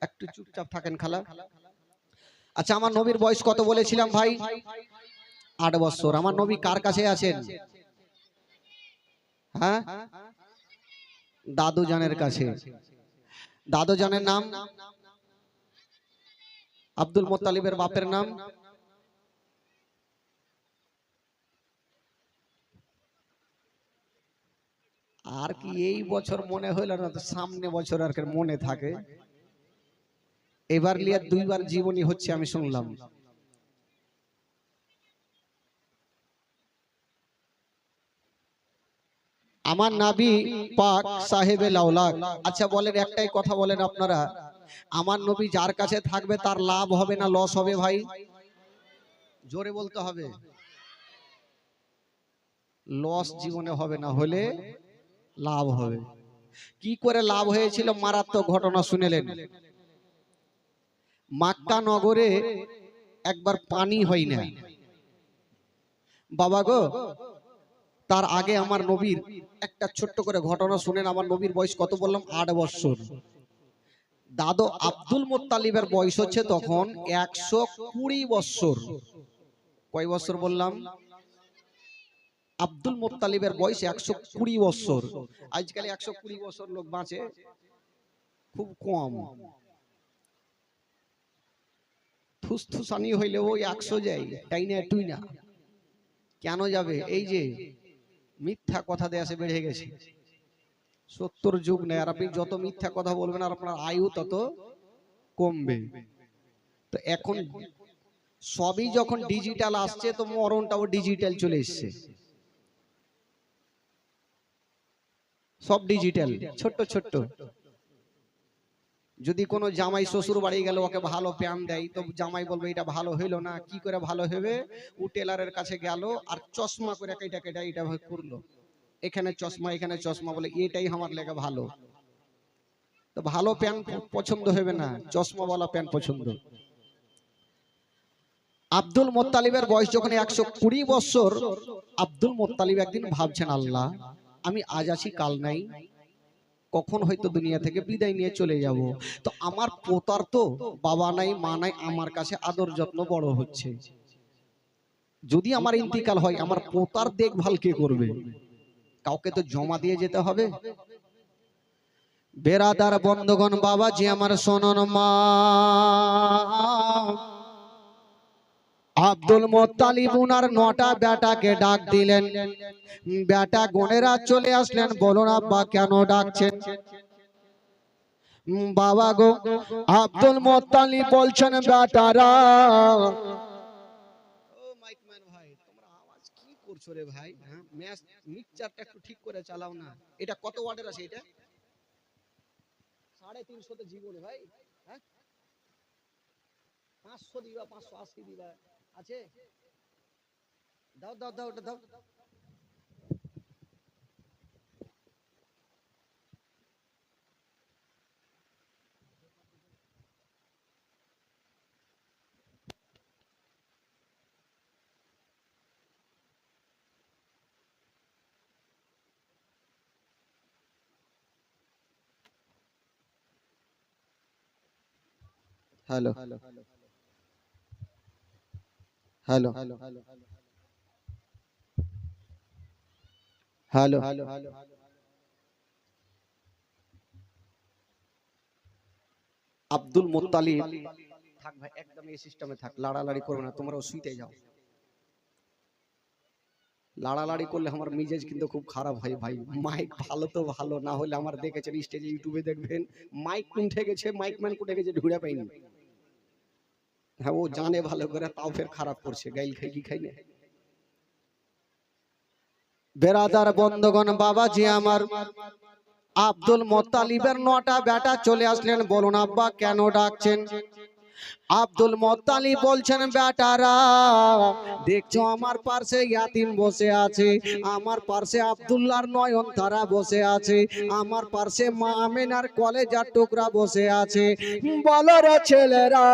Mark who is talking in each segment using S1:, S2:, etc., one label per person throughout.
S1: একটু চুপচাপ থাকেন খালা। আচ্ছা, আমার নবীর বয়স কত বলেছিলাম ভাই? 8 বছর। আমার নবী কার কাছে আছেন? হ্যাঁ, দাদু জানের কাছে। দাদু জানের নাম আব্দুল মুত্তালিবের বাপের নাম আর কি এই বছর মনে হইল না, তো সামনে বছর আর মনে থাকে। এবার লিয়া 2 বার জীবনী হচ্ছে আমি শুনলাম। আমার নবী পাক সাহেবে লাউলাক। আচ্ছা বলেন, একটাই কথা বলেন আপনারা, আমার নবী যার কাছে থাকবে তার লাভ হবে না লস হবে ভাই? জোরে বলতে হবে। লস জীবনে হবে না, হলে লাভ হবে। কি করে লাভ হয়েছিল? মারাত্মক ঘটনা শুনেলেন। মক্কা নগরে একবার পানি হয় না বাবা গো। তার আগে আমার নবীর একটা ছোট্ট করে ঘটনা শুনেন। আমার নবীর বয়স কত বললাম? 8 বছর। দাদু আব্দুল মুত্তালিবের বয়স হচ্ছে তখন 120 বছর। কয় বছর বললাম? আব্দুল মুত্তালিবের বয়স 120 বছর। আজকাল 120 বছর লোক বাঁচে খুব কম। থুসথুসানি হইলে ওই 100 যায়, তাই না? তুই না কেন যাবে? এই যে মিথ্যা কথা দেয়া সে বেড়ে গেছে। 70 যুগ নেই, আর আপনি যত মিথ্যা কথা বলবেন আর আপনার আয়ু তত কমবে। তো এখন সবই যখন ডিজিটাল আসছে, তো মরণটাও ডিজিটাল চলে এসছে। সব ডিজিটাল, ছোট্ট ছোট্ট। যদি কোনো জামাই শ্বশুর বাড়ি গেল, ওকে ভালো প্যান দেয়, তো জামাই বলবে এটা ভালো হইলো না। কি করে ভালো হবে? ও টেলারের কাছে গেল আর চশমা করে কেটে কেটে এটা করলো, এখানে চশমা এখানে চশমা, বলে এটাই আমার লেগে ভালো। তো ভালো প্যান পছন্দ হবে না, চশমাওয়ালা প্যান পছন্দ। আব্দুল মুত্তালিবের বয়স যখন 120 বছর, আব্দুল মুত্তালিব একদিন ভাবছেন, আল্লাহ আমি আজ আছি কাল নাই, কখন হয়তো দুনিয়া থেকে বিদায় নিয়ে চলে যাব। তো আমার পোতার তো বাবা নাই মা নাই, আমার কাছে আদর যত্ন বড় হচ্ছে। যদি আমার ইন্তিকাল হয়, আমার পোতার দেখভাল কে করবে? কাউকে তো জমা দিয়ে যেতে হবে। বেরাদার বন্ধগণ, বাবা জি আমার শোনন মা, আব্দুল মুত্তালিব উনার 9টা বেটাকে ডাক দিলেন। বেটা গণেরা চলে আসলেন। বলুন আব্বা কেন ডাকছেন? বাবা গো, আব্দুল মুত্তালিব বলছেন, বেটারা, ও মাইকম্যান ভাই, তোমরা আওয়াজ কি করছো রে ভাই? হ্যাঁ, ম্যাচ মিক্সচারটা একটু ঠিক করে চালাও না। এটা কত ওয়াটের আছে? এটা 350 তে জীবনে ভাই। হ্যাঁ, 500 দিবা, 580 দিবা আছে? দাও দাও দাও, ওটা দাও। Hello hello hello hello. Abdul Muttalib, থাক ভাই, একদম এই সিস্টেমে থাক, লাড়ালাড়ি করবে না, তোমরা শুইতে যাও। লাড়ালাড়ি করলে আমার মিজাজ কিন্তু খুব খারাপ হয় ভাই। মাইক ভালো তো ভালো, না হলে আমার দেখেছেন স্টেজে ইউটিউবে দেখবেন মাইক উঠে গেছে, মাইকম্যান উঠে গেছে, ঢুড়ে পাইনি। হ্যাঁ, ও জানে ভালো করে, তাও ফের খারাপ করছে। গাইল খাই কি খাই না। বেরাদার বন্ধগণ, বাবা জি আমার, আব্দুল মুত্তালিবের 9টা বেটা চলে আসলেন। বলুন আব্বা কেন ডাকছেন? আব্দুল মুত্তালিব বলছেন, বেটারা দেখছো আমার পাশে ইয়াতিম বসে আছে, আমার পাশে আব্দুল্লাহর নয়ন তারা বসে আছে, আমার পাশে মা আমেনার কলেজার টুকরা বসে আছে। বলো রে ছেলেরা,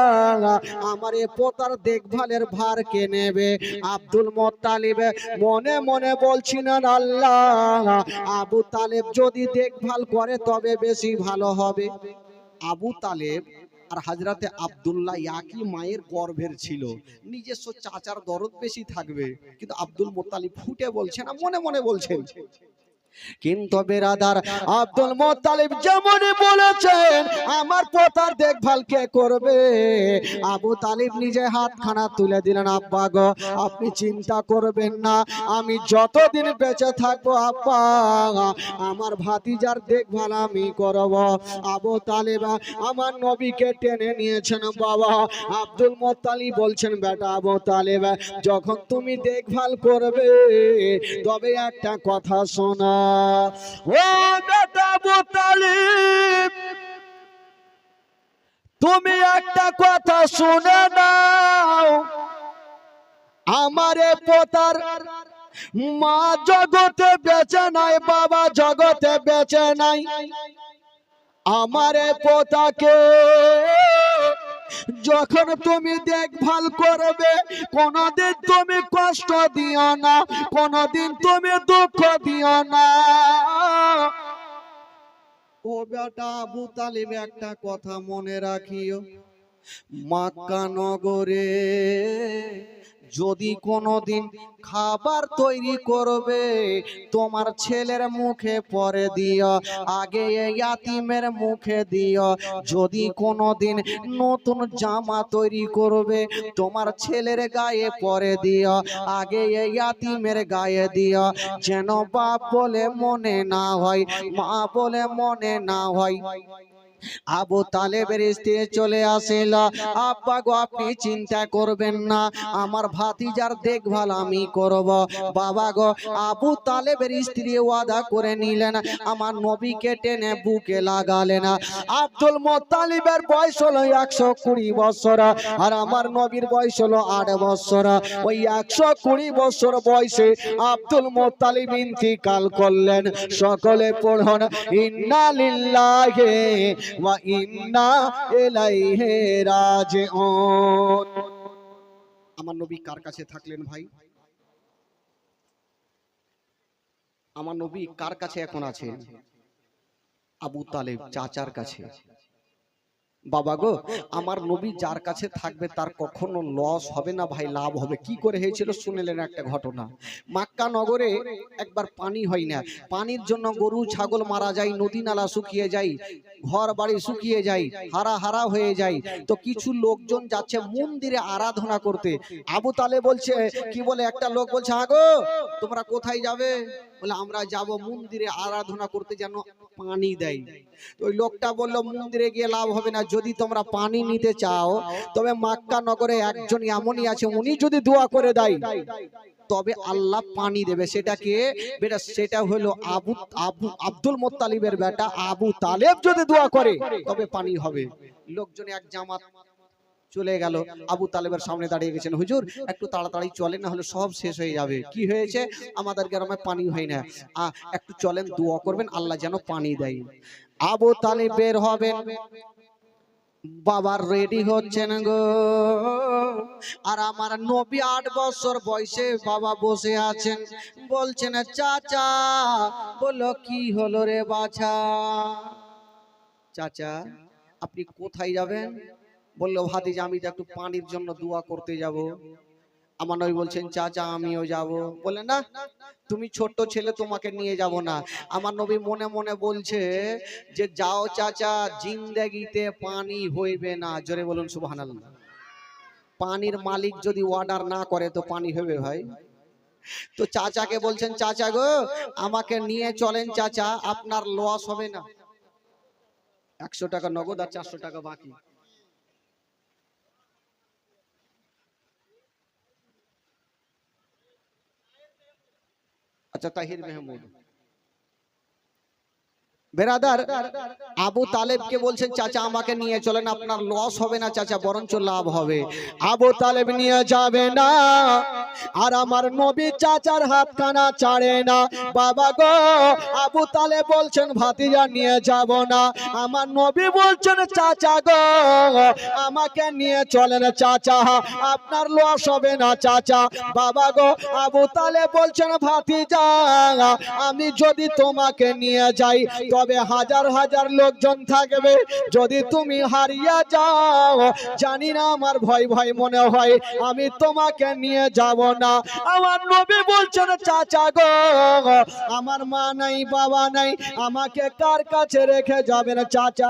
S1: আমার এ পোতার দেখভালের ভার কে নেবে? আব্দুল মুত্তালিব মনে মনে বলছিলেন, আল্লাহ আবু তালেব যদি দেখভাল করে তবে বেশি ভালো হবে। আবু তালেব আর হযরতে আব্দুল্লাহ একই মায়ের গর্ভের ছিল, নিজস্ব চাচার দরদ বেশি থাকবে, কিন্তু আব্দুল মুত্তালিব ফুটে বলছেন না, মনে মনে বলছেন। কিন্তু বেরাদার আব্দুল মুত্তালিব যেমন বলেছেন আমার পোতার দেখভাল কে করবে, আবু তালিব নিজে হাতখানা তুলে দিলেন, আব্বা গো আপনি চিন্তা করবেন না, আমি যতদিন বেঁচে থাকবো আব্বা আমার ভাতিজার দেখভাল আমি করব। আবু তালিব আমার নবীকে টেনে নিয়েছেন। বাবা আব্দুল মুত্তালিব বলছেন, বেটা আবু তালিব যখন তুমি দেখভাল করবে তবে একটা কথা শোনো, ও বেটা আবু তালিব তুমি একটা কথা শুনে নাও, আমারে পোতার মা জগতে বেঁচে নাই, বাবা জগতে বেঁচে নাই, আমারে পোতাকে যখন তুমি দেখভাল করবে কোনদিন তুমি কষ্ট দিও না, কোনদিন তুমি দুঃখ দিও না। ও বেটা আবু তালিব একটা কথা মনে রাখিও, মক্কা নগরে যদি কোনোদিন খাবার তৈরি করবে তোমার ছেলের মুখে পরে দিও, আগে এই ইয়াতিমের মুখে দিও। যদি কোনোদিন নতুন জামা তৈরি করবে তোমার ছেলের গায়ে পরে দিও, আগে এই ইয়াতিমের গায়ে দিও, যেন বাপ বলে মনে না হয়, মা বলে মনে না হয়। আবু তালেবের স্ত্রী চলে আসিল, আব্বা গো আপনি চিন্তা করবেন না, আমার ভাতিজার দেখভাল আমি করব। বাবা গো আবু তালেবের স্ত্রী ওয়াদা করে নিলেন, আমার নবীকে টেনে বুকে লাগালেন। আব্দুল মুত্তালিবের বয়স হলো 120 বছর, আর আমার নবীর বয়স হলো 8 বছর। ওই 120 বছর বয়সে আব্দুল মুত্তালিব ইন্তিকাল করলেন। সকলে পড়ুন ইন্না লিল্লাহি ওয়া ইন্না ইলাইহি রাজিউন। আমার নবী কার কাছে থাকলেন ভাই? আমার নবী কার কাছে এখন আছে? আবু তালেব চাচার কাছে। বাবা গো আমার নবী যার কাছে থাকবে তার কখনো লস হবে না ভাই, লাভ হবে। কি করে হয়েছিল শুনলেন একটা ঘটনা। মক্কা নগরে একবার পানি হয় না, পানির জন্য গরু ছাগল মারা যায়, নদী নালা শুকিয়ে যায়, ঘর বাড়ি শুকিয়ে যায়, হারা হারা হয়ে যায়। তো কিছু লোকজন যাচ্ছে মন্দিরে আরাধনা করতে। আবু তালেব বলছে, কি বলে একটা লোক বলছে, আগো তোমরা কোথায় যাবে? বলে আমরা যাব মন্দিরে আরাধনা করতে, যেন পানি দেয়। ওই লোকটা বলল মন্দিরে গিয়ে লাভ হবে না, যদি তোমরা পানি নিতে চাও তবে মক্কা নগরে একজন এমনই আছে, উনি যদি দোয়া করে দেয় তবে আল্লাহ পানি দেবে। সেটা কে বেটা? সেটা হলো আব্দুল মুত্তালিবের বেটা আবু তালেব যদি দোয়া করে তবে পানি হবে। লোকজন এক জামাত চলে গেল, আবু তালেবের সামনে দাঁড়িয়ে গেছেন, হুজুর একটু তাড়াতাড়ি চলেন, না হলে সব শেষ হয়ে যাবে। কি হয়েছে? আমাদের গ্রামে পানি হয় না, একটু চলেন দোয়া করবেন আল্লাহ যেন পানি দেয়। আবু তালেব বের হবেন, বাবার রেডি হচ্ছেন গো, আর আমার নবী 8 বছর বয়সে বাবা বসে আছেন। বলছেন চাচা, বলো কি হলো রে বাছা? চাচা আপনি কোথায় যাবেন? বললো ভাতিজা আমি তো একটু পানির জন্য দোয়া করতে যাব। আমার নবী বলছেন চাচা আমিও যাব। বলে না তুমি ছোট ছেলে, তোমাকে নিয়ে যাব না। আমার নবী মনে মনে বলছে যে যাও চাচা, জিন্দেগিতে পানি হইবে না। জোরে বলুন সুবহানাল্লাহ। পানির মালিক যদি অর্ডার না করে তো পানি হবে ভাই। তো চাচাকে বলছেন চাচা গো আমাকে নিয়ে চলেন চাচা, আপনার লস হবে না। 100 টাকা নগদ আর 400 টাকা বাকি। আচ্ছা তাহির মেহমুদ বেরাদার আবু তালেবকে বলছেন চাচা আমাকে নিয়ে চলেন, আপনার লস হবে না চাচা, বরঞ্চ লাভ হবে। আবু তালেব নিয়ে যাবে না, আর আমার নবী চাচার হাতখানা ছাড়ে না। বাবা গো আবু তালেব বলছেন ভাতিজা নিয়ে যাব না, আমার নবী বলছেন চাচা গো আমাকে নিয়ে চলেন চাচা, আপনার লস হবে না চাচা। বাবা গো আবু তালেব বলছেন ভাতিজা আমি যদি তোমাকে নিয়ে যাই তবে হাজার হাজার লোকজন থাকবে, যদি তুমি হারিয়ে যাও জানি না আমার ভয় ভয় মনে হয় আমি তোমাকে নিয়ে যাব না। আমার নবী বলছেন চাচা গো আমার মা নাই বাবা নাই, আমাকে কার কাছে রেখে যাবেন চাচা?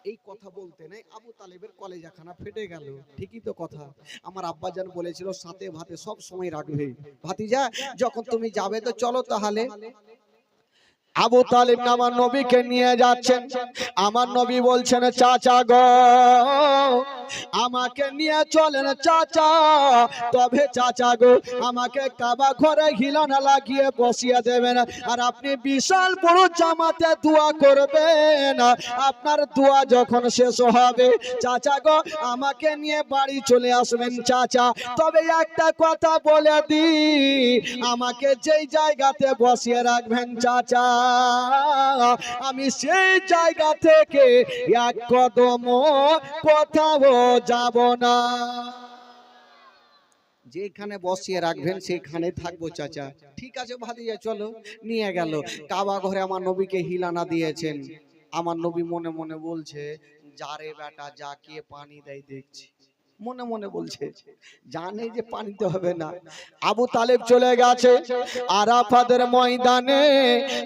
S1: এই কথা বলতে নেই আবু তালেবের কলেজাখানা ফেটে গেল। ঠিকই তো কথা, আমার আব্বাজান বলেছিল সাথে ভাতে সব সময় রাখবে, ভাতিজা যখন তুমি যাবে তো চলো তাহলে। আবু তালিব আমার নবীকে নিয়ে যাচ্ছেন, আমার নবী বলছেন চাচা গো আমাকে নিয়ে চলেন চাচা। তবে চাচা গো আমাকে কাবা ঘরে হিলানা লাগিয়ে বসিয়ে দেবেন, আর আপনি বিশাল বড় জামাতে দোয়া করবেন। আপনার দোয়া যখন শেষ হবে চাচা গো আমাকে নিয়ে বাড়ি চলে আসবেন চাচা। তবে একটা কথা বলে দি, আমাকে যেই জায়গাতে বসিয়ে রাখবেন চাচা আমি সেই জায়গা থেকে এক কদম কোথাও যাব না। যেখানে বসিয়ে রাখবেন সেখানে থাকবো চাচা। ঠিক আছে ভাতিজা চলো। নিয়ে গেল কাবা ঘরে, আমার নবীকে হিলানা দিয়েছেন। আমার নবী মনে মনে বলছে যারে বেটা যাকে পানি দেয় দেখছি, মনে মনে বলছে, জানে যে পানিতে হবে না। আবু তালেব চলে গেছে আরাফাতের ময়দানে,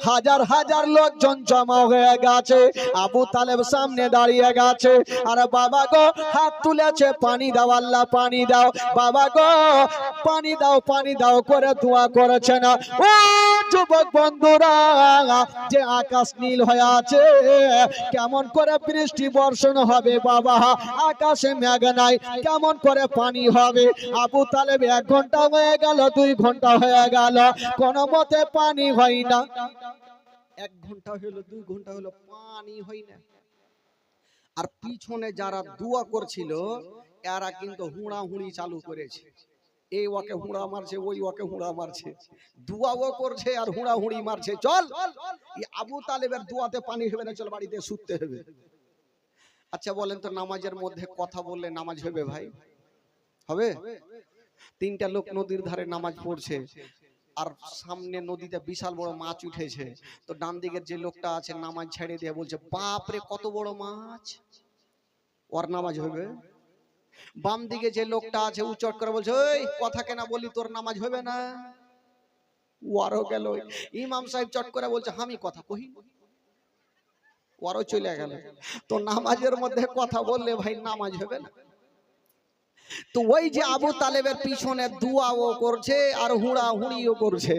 S1: হাজার হাজার লোকজন জমা হয়ে গেছে। আবু তালেব সামনে দাঁড়িয়ে গেছে, আর বাবা গো হাত তুলেছে, পানি দাও আল্লাহ পানি দাও, বাবা গো পানি দাও করে দোয়া করেছে না। ও যুবক বন্ধুরা, যে আকাশ নীল হয়ে আছে, কেমন করে বৃষ্টি বর্ষণ হবে বাবা, আকাশে মেঘ নাই, কেমন করে পানি হবে? আবু তালেব 1 ঘন্টা হয়ে গেল, 2 ঘন্টা হয়ে গেল, কোন মতে পানি হয় না। 1 ঘন্টা হলো, 2 ঘন্টা হলো, পানি হয় না। আর পিছনে যারা দোয়া করছিল এরা কিন্তু হুড়াহুড়ি চালু করেছে। এই ওকে হুড়া মারছে, ওই ওকে হুড়া মারছে, দোয়াও করছে আর হুড়াহুড়ি মারছে। চল আবু তালেবের দোয়াতে পানি হবে না, চল বাড়িতে শুতে হবে। আচ্ছা বলেন তো, নামাজের মধ্যে কথা বললে নামাজ হবে ভাই? হবে? 3টা লোক নদীর ধারে নামাজ পড়ছে, আর সামনে নদীতে বিশাল বড় মাছ উঠেছে। তো ডান দিকের যে লোকটা আছে নামাজ ছেড়ে দিয়ে বলছে বাপ রে কত বড় মাছ, ওর নামাজ হবে? বাম দিকে যে লোকটা আছে উচট করে বলছে ওই কথা কেনা বলি, তোর নামাজ হবে না। ওয়ারও গেল। ইমাম সাহেব চট করে বলছে আমি কথা কহি, ওরও চলে গেল। তো নামাজের মধ্যে কথা বললে ভাই নামাজ হবে না। তো ওই যে আবু তালেবের পিছনে দোয়াও করছে আর হুড়াহুড়িও করছে,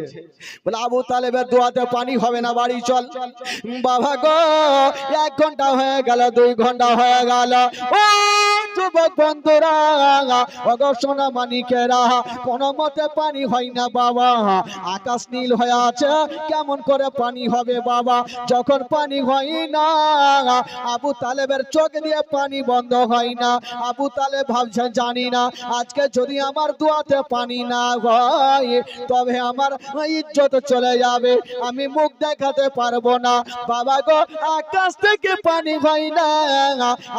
S1: বলে আবু তালেবের দোয়াতে পানি হবে না, বাড়ি চল। বাবা গো 1 ঘন্টা হয়ে গেল, 2 ঘন্টা হয়ে গেল, ও যুবক বন্ধুরা, ওগো সোনা মানিকেরা, কোন মতে পানি হয় না বাবা, আকাশ নীল হয়ে আছে, কেমন করে পানি হবে বাবা? যখন পানি হয় না, আবু তালেবের চোখ দিয়ে পানি বন্ধ হয় না। আবু তালেব ভাবছে জানি না আজকে যদি আমার দোয়াতে পানি না হয় তবে আমার ইজ্জত চলে যাবে, আমি মুখ দেখাতে পারবো না। বাবা গো আকাশ থেকে পানি হয় না,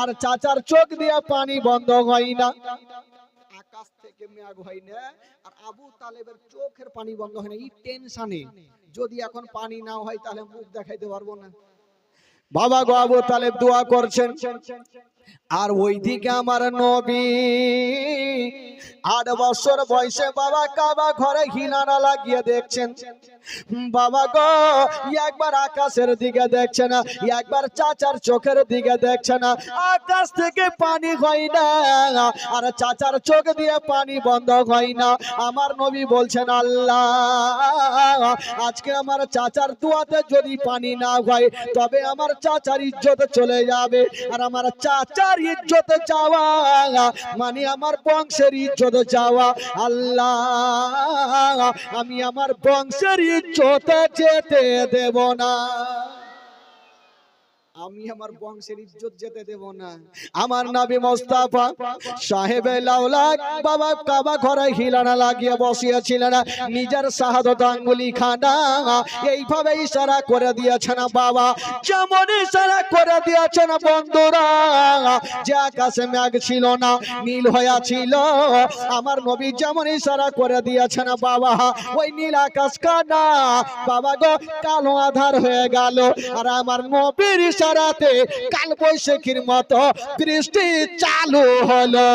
S1: আর চাচার চোখ দিয়ে পানি বন্ধ হয় না। আকাশ থেকে মেঘ হয় না, আর আবু তালেবের চোখের পানি বন্ধ হয় না। এই টেনশনে যদি এখন পানি না হয় তাহলে মুখ দেখাইতে পারবো না। বাবা গো আবু তালেব দোয়া করছেন, আর ওইদিকে আমার নবী 8 বছর বয়সে বাবা কাবা ঘরে হিলানা লাগিয়ে দেখছেন। বাবা গো একবার আকাশের দিকে দেখছে না, একবার চাচার চোখের দিকে দেখছে না। আকাশ থেকে পানি হয় না, আর চাচার চোখ দিয়ে পানি বন্ধ হয় না। আমার নবী বলছেন আল্লাহ আজকে আমার চাচার দোয়াতে যদি পানি না হয় তবে আমার চাচার ইজ্জত চলে যাবে, আর আমার চাচার ইজ্জত যাওয়া মানে আমার বংশের ইজ্জত যাওয়া। আল্লাহ আমি আমার বংশের ইজ্জত যেতে দেব না। আমি আমার বংশের ইজ্জত যেতে দেব না। আমার নবী মুস্তাফা সাহেবে লাউলাক বাবা কাবা ঘরে হিলানা লাগিয়ে বসিয়েছিলেন, নিজের শাহাদত আঙ্গুলি খানা এইভাবে ইশারা করে দিয়েছেন বাবা, যেমন ইশারা করে দিয়েছেন বন্ধুরা, যে আকাশে মেঘ ছিল না, নীল হয়ে ছিল, আমার নবী যেমন ইশারা করে দিয়েছেন বাবা, ওই নীল আকাশ কানা বাবা গো কালো আধার হয়ে গেল, আর আমার নবীর ইশারাতে কাল বৈশাখীর মতো বৃষ্টি চালু হলো।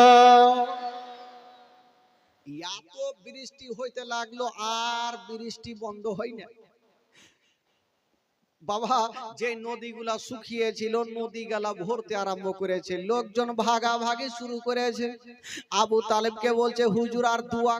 S1: এত বৃষ্টি হইতে লাগলো, আর বৃষ্টি বন্ধ হয় না বাবা। যে নদীগুলা শুকিয়েছিল, নদীগুলা ভরতে আরম্ভ করেছে, লোকজন ভাগাভাগি শুরু করেছে। আবু তালেবকে বলছে হুজুর আর দোয়া